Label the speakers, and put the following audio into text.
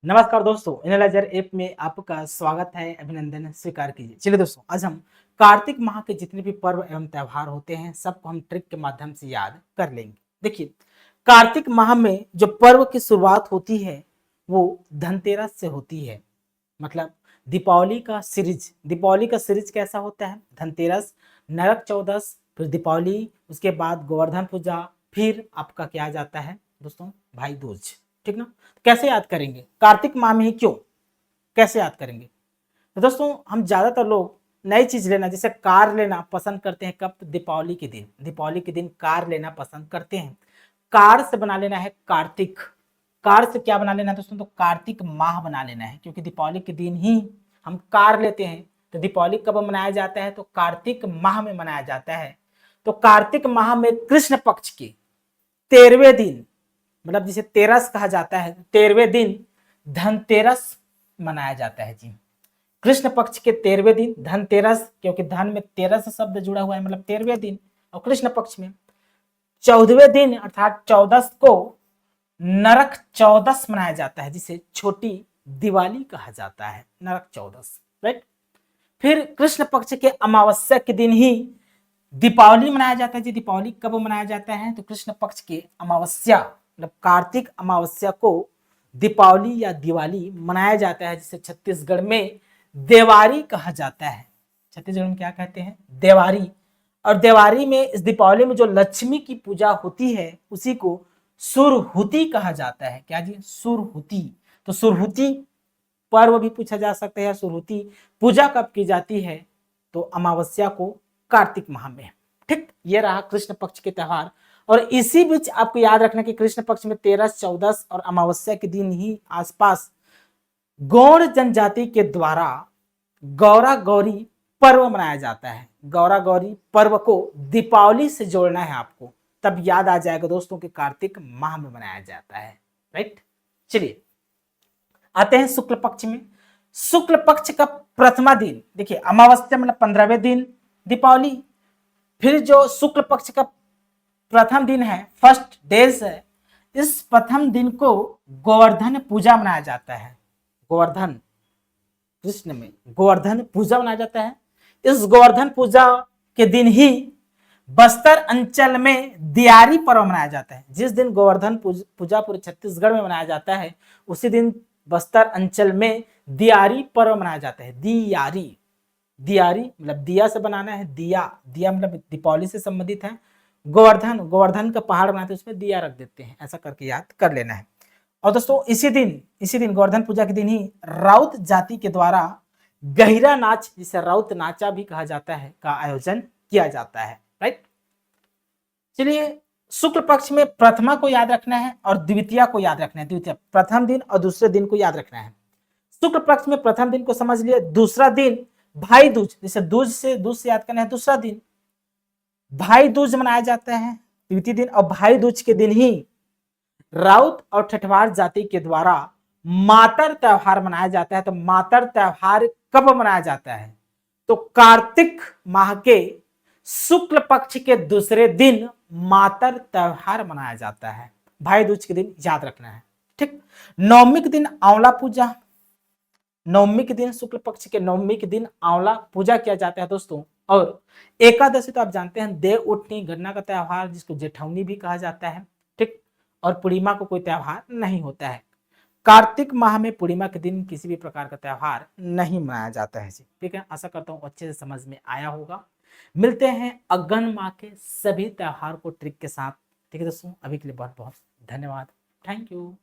Speaker 1: नमस्कार दोस्तों, analyser app में आपका स्वागत है। अभिनंदन स्वीकार कीजिए। चलिए दोस्तों, आज हम कार्तिक माह के जितने भी पर्व एवं त्योहार होते हैं सबको हम ट्रिक के माध्यम से याद कर लेंगे। देखिए, कार्तिक माह में जो पर्व की शुरुआत होती है वो धनतेरस से होती है। मतलब दीपावली का सीरीज कैसा होता है? धनतेरस, नरक चौदस, फिर दीपावली, उसके बाद गोवर्धन पूजा, फिर आपका क्या आ जाता है दोस्तों? भाई दूज। ठीक ना? कैसे याद करेंगे? कार्तिक माह में ही क्यों? कैसे याद करेंगे? तो दोस्तों, हम ज्यादातर लोग नई चीज लेना, जैसे कार लेना पसंद करते हैं। कब? दीपावली के दिन। दीपावली के दिन कार लेना पसंद करते हैं। कार से बना लेना है कार्तिक। कार से क्या बना लेना है दोस्तों? तो कार्तिक माह बना लेना है, क्योंकि दीपावली के दिन ही हम कार लेते हैं। तो दीपावली कब मनाया जाता है? तो कार्तिक माह में मनाया जाता है। तो कार्तिक माह में कृष्ण पक्ष के 13वें दिन, मतलब जिसे तेरस कहा जाता है, 13वें दिन धनतेरस मनाया जाता है जी। कृष्ण पक्ष के 13वें दिन धनतेरस, क्योंकि धन में तेरस शब्द जुड़ा हुआ है, मतलब 13वें दिन। और कृष्ण पक्ष में 14वें दिन अर्थात 14 को नरक चौदस मनाया जाता है, जिसे छोटी दिवाली कहा जाता है। नरक चौदस, राइट। फिर कृष्ण पक्ष के अमावस्या के दिन ही दीपावली मनाया जाता है जी। दीपावली कब मनाया जाता है? तो कृष्ण पक्ष के अमावस्या, मतलब कार्तिक अमावस्या को दीपावली या दिवाली मनाया जाता है, जिसे छत्तीसगढ़ में देवारी कहा जाता है। छत्तीसगढ़ में क्या कहते हैं? देवारी। और देवारी में, इस दीपावली में जो लक्ष्मी की पूजा होती है उसी को सुरहुति कहा जाता है। क्या जी? सुरहुति। तो सुरहुति पर्व भी पूछा जा सकता है। सुरहुति पूजा कब की जाती है? तो अमावस्या को कार्तिक माह में। ठीक, ये रहा कृष्ण पक्ष के त्योहार। और इसी बीच आपको याद रखना कि कृष्ण पक्ष में 13, 14 और अमावस्या के दिन ही आसपास गौड़ जनजाति के द्वारा गौरा गौरी पर्व मनाया जाता है। गौरा गौरी पर्व को दीपावली से जोड़ना है आपको, तब याद आ जाएगा दोस्तों कि कार्तिक माह में मनाया जाता है, राइट। चलिए आते हैं शुक्ल पक्ष में। शुक्ल पक्ष का प्रथमा दिन, देखिए अमावस्या मतलब 15वें दिन दीपावली। फिर जो शुक्ल पक्ष का प्रथम दिन है, फर्स्ट डेज है, इस प्रथम दिन को गोवर्धन पूजा मनाया जाता है। गोवर्धन, कृष्ण में गोवर्धन पूजा मनाया जाता है। इस गोवर्धन पूजा के दिन ही बस्तर अंचल में दियारी पर्व मनाया जाता है। जिस दिन गोवर्धन पूजा पूरे छत्तीसगढ़ में मनाया जाता है, उसी दिन बस्तर अंचल में दियारी पर्व मनाया जाता है। दियारी, दियारी मतलब दिया से बनाना है। दिया, दिया मतलब दीपावली से संबंधित है। गोवर्धन, गोवर्धन का पहाड़ बनाते हैं, उसमें दिया रख देते हैं, ऐसा करके याद कर लेना है। और दोस्तों इसी दिन गोवर्धन पूजा के दिन ही राउत जाति के द्वारा गहिरा नाच, जिसे राउत नाचा भी कहा जाता है, का आयोजन किया जाता है, राइट। चलिए, शुक्ल पक्ष में प्रथमा को याद रखना है और द्वितीया को याद रखना है। द्वितीय, प्रथम दिन और दूसरे दिन को याद रखना है। शुक्ल पक्ष में प्रथम दिन को समझ लिया। दूसरा दिन भाई दूज, जैसे दूज से याद करना है। दूसरा दिन भाई दूज मनाया जाता है, द्वितीय दिन। और भाई दूज के दिन ही राउत और ठठवार जाति के द्वारा मातर त्योहार मनाया जाता है। तो मातर त्योहार कब मनाया जाता है? तो कार्तिक माह के शुक्ल पक्ष के दूसरे दिन मातर त्योहार मनाया जाता है। भाई दूज के दिन याद रखना है, ठीक। नवमी के दिन आंवला पूजा, नवमी के दिन, शुक्ल पक्ष के नवमी के दिन आंवला पूजा किया जाता है दोस्तों। और एकादशी तो आप जानते हैं, देव उठनी गन्ना का त्योहार, जिसको जेठौनी भी कहा जाता है, ठीक। और पूर्णिमा को कोई त्योहार नहीं होता है। कार्तिक माह में पूर्णिमा के दिन किसी भी प्रकार का त्योहार नहीं मनाया जाता है जी, ठीक है। आशा करता हूँ अच्छे से समझ में आया होगा। मिलते हैं अगन माह के सभी त्योहार को ट्रिक के साथ, ठीक है दोस्तों। अभी के लिए बहुत बहुत धन्यवाद। Thank you.